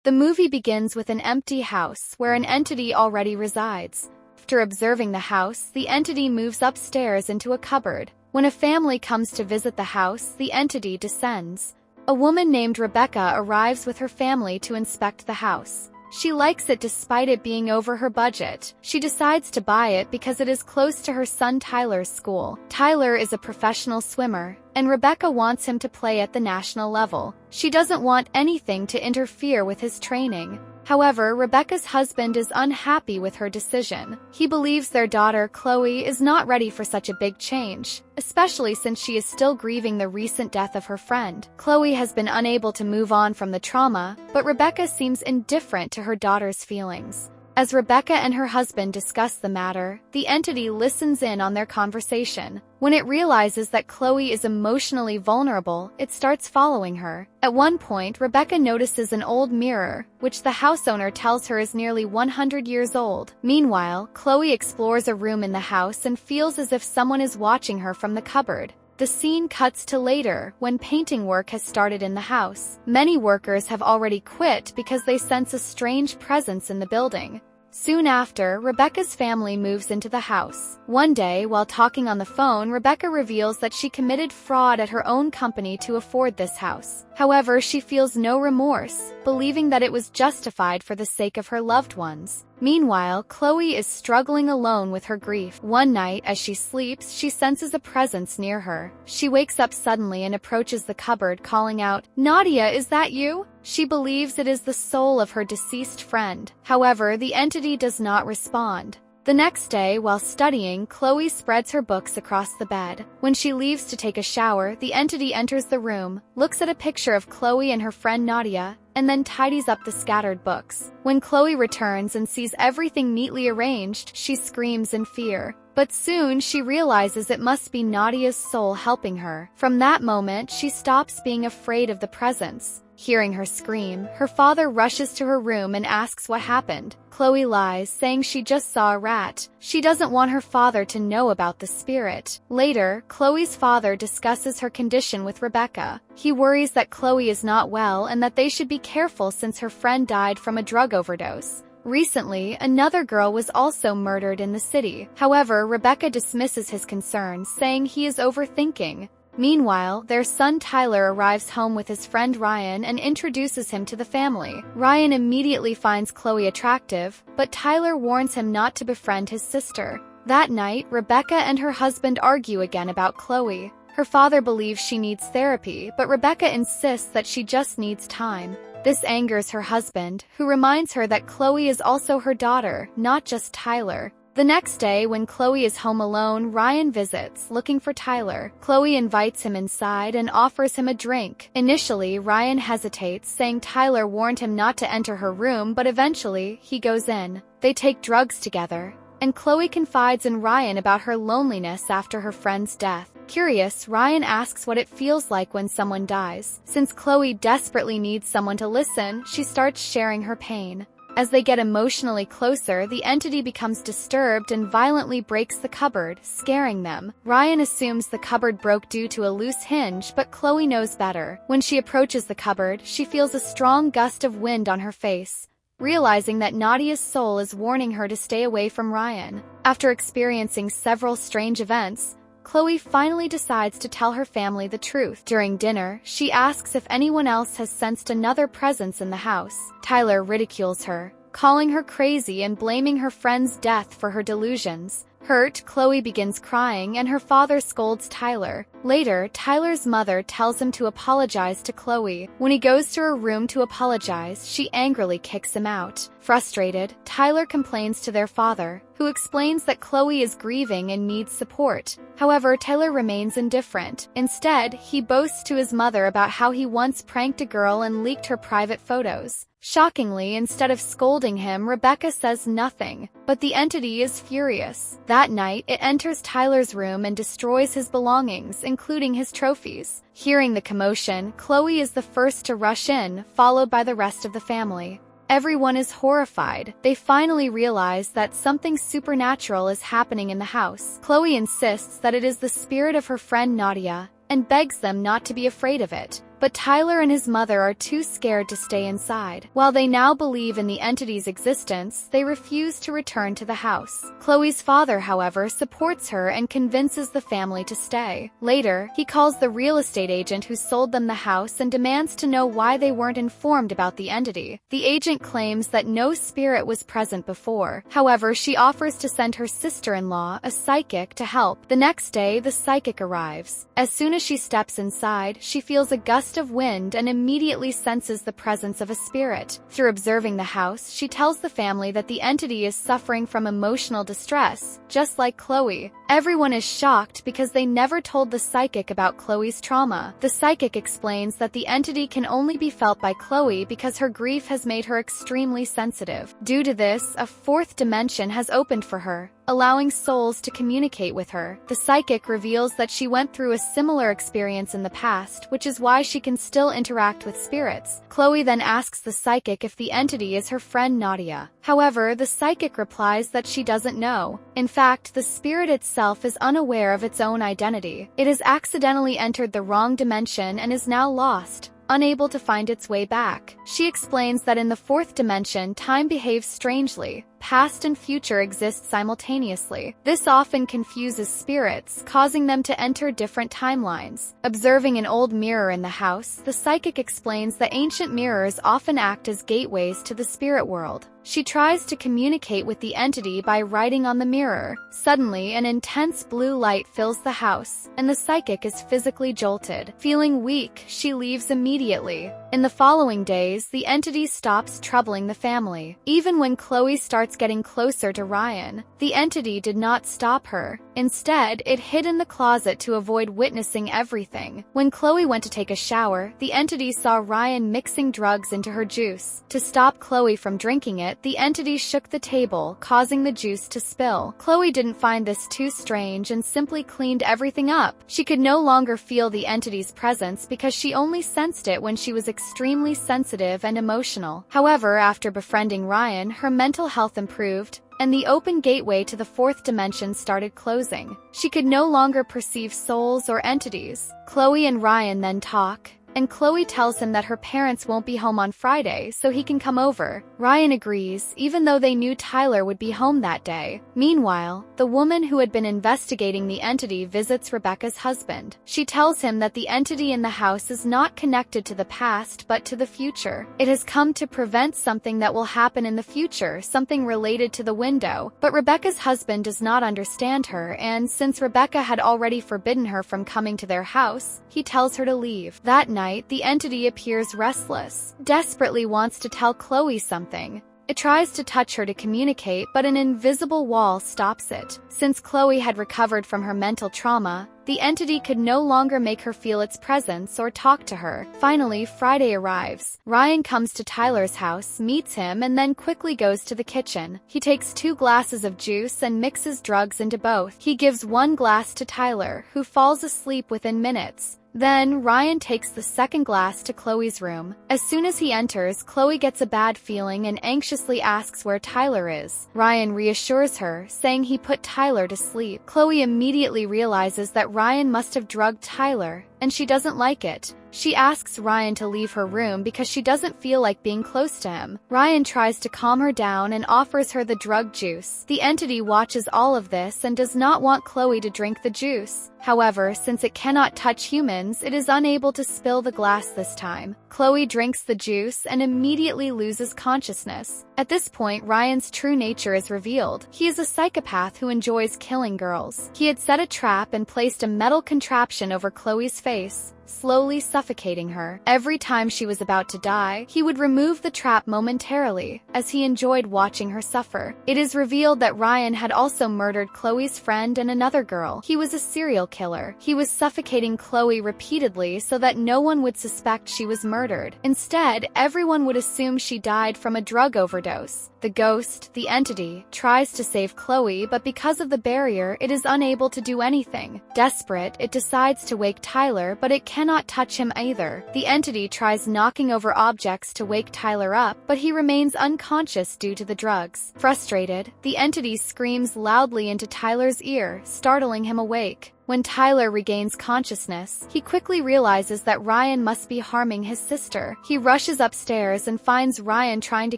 The movie begins with an empty house where an entity already resides. After observing the house, the entity moves upstairs into a cupboard. When a family comes to visit the house, the entity descends. A woman named Rebecca arrives with her family to inspect the house. She likes it despite it being over her budget. She decides to buy it because it is close to her son Tyler's school. Tyler is a professional swimmer, and Rebecca wants him to play at the national level. She doesn't want anything to interfere with his training. However, Rebecca's husband is unhappy with her decision. He believes their daughter, Chloe, is not ready for such a big change, especially since she is still grieving the recent death of her friend. Chloe has been unable to move on from the trauma, but Rebecca seems indifferent to her daughter's feelings. As Rebecca and her husband discuss the matter, the entity listens in on their conversation. When it realizes that Chloe is emotionally vulnerable, it starts following her. At one point, Rebecca notices an old mirror, which the house owner tells her is nearly 100 years old. Meanwhile, Chloe explores a room in the house and feels as if someone is watching her from the cupboard. The scene cuts to later, when painting work has started in the house. Many workers have already quit because they sense a strange presence in the building. Soon after, Rebecca's family moves into the house. One day, while talking on the phone, Rebecca reveals that she committed fraud at her own company to afford this house. However, she feels no remorse, believing that it was justified for the sake of her loved ones. Meanwhile, Chloe is struggling alone with her grief. One night, as she sleeps, she senses a presence near her. She wakes up suddenly and approaches the cupboard, calling out, "Nadia, is that you?" She believes it is the soul of her deceased friend. However, the entity does not respond. The next day, while studying, Chloe spreads her books across the bed. When she leaves to take a shower, the entity enters the room, looks at a picture of Chloe and her friend Nadia, and then tidies up the scattered books. When Chloe returns and sees everything neatly arranged, she screams in fear. But soon she realizes it must be Nadia's soul helping her. From that moment, she stops being afraid of the presence. Hearing her scream, her father rushes to her room and asks what happened. Chloe lies, saying she just saw a rat. She doesn't want her father to know about the spirit. Later, Chloe's father discusses her condition with Rebecca. He worries that Chloe is not well and that they should be careful since her friend died from a drug overdose. Recently, another girl was also murdered in the city. However, Rebecca dismisses his concerns, saying he is overthinking. Meanwhile, their son Tyler arrives home with his friend Ryan and introduces him to the family. Ryan immediately finds Chloe attractive, but Tyler warns him not to befriend his sister. That night, Rebecca and her husband argue again about Chloe. Her father believes she needs therapy, but Rebecca insists that she just needs time. This angers her husband, who reminds her that Chloe is also her daughter, not just Tyler. The next day, when Chloe is home alone, Ryan visits, looking for Tyler. Chloe invites him inside and offers him a drink. Initially, Ryan hesitates, saying Tyler warned him not to enter her room, but eventually, he goes in. They take drugs together, and Chloe confides in Ryan about her loneliness after her friend's death. Curious, Ryan asks what it feels like when someone dies. Since Chloe desperately needs someone to listen, she starts sharing her pain. As they get emotionally closer, the entity becomes disturbed and violently breaks the cupboard, scaring them. Ryan assumes the cupboard broke due to a loose hinge, but Chloe knows better. When she approaches the cupboard, she feels a strong gust of wind on her face, realizing that Nadia's soul is warning her to stay away from Ryan. After experiencing several strange events, Chloe finally decides to tell her family the truth. During dinner, she asks if anyone else has sensed another presence in the house. Tyler ridicules her, calling her crazy and blaming her friend's death for her delusions. Hurt, Chloe begins crying and her father scolds Tyler. Later, Tyler's mother tells him to apologize to Chloe. When he goes to her room to apologize, she angrily kicks him out. Frustrated, Tyler complains to their father, who explains that Chloe is grieving and needs support. However, Tyler remains indifferent. Instead, he boasts to his mother about how he once pranked a girl and leaked her private photos. Shockingly, instead of scolding him, Rebecca says nothing, but the entity is furious. That night, it enters Tyler's room and destroys his belongings, including his trophies. Hearing the commotion, Chloe is the first to rush in, followed by the rest of the family. Everyone is horrified. They finally realize that something supernatural is happening in the house. Chloe insists that it is the spirit of her friend Nadia, and begs them not to be afraid of it. but Tyler and his mother are too scared to stay inside. While they now believe in the entity's existence, they refuse to return to the house. Chloe's father, however, supports her and convinces the family to stay. Later, he calls the real estate agent who sold them the house and demands to know why they weren't informed about the entity. The agent claims that no spirit was present before. However, she offers to send her sister-in-law, a psychic, to help. The next day, the psychic arrives. As soon as she steps inside, she feels a gust of wind and immediately senses the presence of a spirit. Through observing the house, she tells the family that the entity is suffering from emotional distress, just like Chloe. Everyone is shocked because they never told the psychic about Chloe's trauma. The psychic explains that the entity can only be felt by Chloe because her grief has made her extremely sensitive. Due to this, a fourth dimension has opened for her, allowing souls to communicate with her. The psychic reveals that she went through a similar experience in the past, which is why she can still interact with spirits. Chloe then asks the psychic if the entity is her friend Nadia. However, the psychic replies that she doesn't know. In fact, the spirit itself is unaware of its own identity. It has accidentally entered the wrong dimension and is now lost, unable to find its way back. She explains that in the fourth dimension, time behaves strangely. Past and future exist simultaneously. This often confuses spirits, causing them to enter different timelines. Observing an old mirror in the house, the psychic explains that ancient mirrors often act as gateways to the spirit world. She tries to communicate with the entity by writing on the mirror. Suddenly, an intense blue light fills the house, and the psychic is physically jolted. Feeling weak, she leaves immediately. In the following days, the entity stops troubling the family. Even when Chloe starts getting closer to Ryan, the entity did not stop her. Instead, it hid in the closet to avoid witnessing everything. When Chloe went to take a shower, the entity saw Ryan mixing drugs into her juice. To stop Chloe from drinking it, the entity shook the table, causing the juice to spill. Chloe didn't find this too strange and simply cleaned everything up. She could no longer feel the entity's presence because she only sensed it when she was extremely sensitive and emotional. However, after befriending Ryan, her mental health improved, and the open gateway to the fourth dimension started closing. She could no longer perceive souls or entities. Chloe and Ryan then talk, and Chloe tells him that her parents won't be home on Friday, so he can come over. Ryan agrees, even though they knew Tyler would be home that day. Meanwhile, the woman who had been investigating the entity visits Rebecca's husband. She tells him that the entity in the house is not connected to the past but to the future. It has come to prevent something that will happen in the future, something related to the window. But Rebecca's husband does not understand her, and since Rebecca had already forbidden her from coming to their house, he tells her to leave. That night, the entity appears restless, desperately wants to tell Chloe something. It tries to touch her to communicate, but an invisible wall stops it. Since Chloe had recovered from her mental trauma, the entity could no longer make her feel its presence or talk to her. Finally, Friday arrives. Ryan comes to Tyler's house, meets him, and then quickly goes to the kitchen. He takes 2 glasses of juice and mixes drugs into both. He gives 1 glass to Tyler, who falls asleep within minutes. Then, Ryan takes the second glass to Chloe's room. As soon as he enters, Chloe gets a bad feeling and anxiously asks where Tyler is. Ryan reassures her, saying he put Tyler to sleep. Chloe immediately realizes that Ryan must have drugged Tyler, and she doesn't like it. She asks Ryan to leave her room because she doesn't feel like being close to him. Ryan tries to calm her down and offers her the drug juice. The entity watches all of this and does not want Chloe to drink the juice. However, since it cannot touch humans, it is unable to spill the glass this time. Chloe drinks the juice and immediately loses consciousness. At this point, Ryan's true nature is revealed. He is a psychopath who enjoys killing girls. He had set a trap and placed a metal contraption over Chloe's face, slowly suffocating her. Every time she was about to die, he would remove the trap momentarily, as he enjoyed watching her suffer. It is revealed that Ryan had also murdered Chloe's friend and another girl. He was a serial killer. He was suffocating Chloe repeatedly so that no one would suspect she was murdered. Instead, everyone would assume she died from a drug overdose. The ghost, the entity, tries to save Chloe, but because of the barrier, it is unable to do anything. Desperate, it decides to wake Tyler, but it cannot touch him either. The entity tries knocking over objects to wake Tyler up, but he remains unconscious due to the drugs. Frustrated, the entity screams loudly into Tyler's ear, startling him awake. When Tyler regains consciousness, he quickly realizes that Ryan must be harming his sister. He rushes upstairs and finds Ryan trying to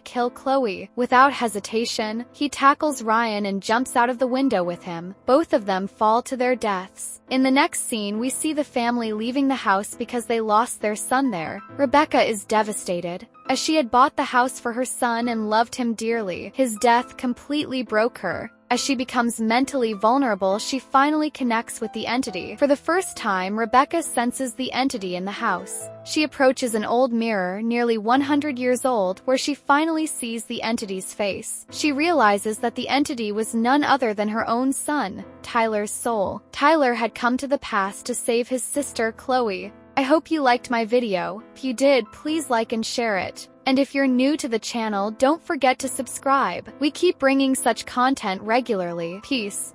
kill Chloe. Without hesitation, he tackles Ryan and jumps out of the window with him. Both of them fall to their deaths. In the next scene, we see the family leaving the house because they lost their son there. Rebecca is devastated, as she had bought the house for her son and loved him dearly. His death completely broke her. As she becomes mentally vulnerable, she finally connects with the entity. For the first time, Rebecca senses the entity in the house. She approaches an old mirror, nearly 100 years old, where she finally sees the entity's face. She realizes that the entity was none other than her own son, Tyler's soul. Tyler had come to the past to save his sister, Chloe. I hope you liked my video. If you did, please like and share it. And if you're new to the channel, don't forget to subscribe. We keep bringing such content regularly. Peace.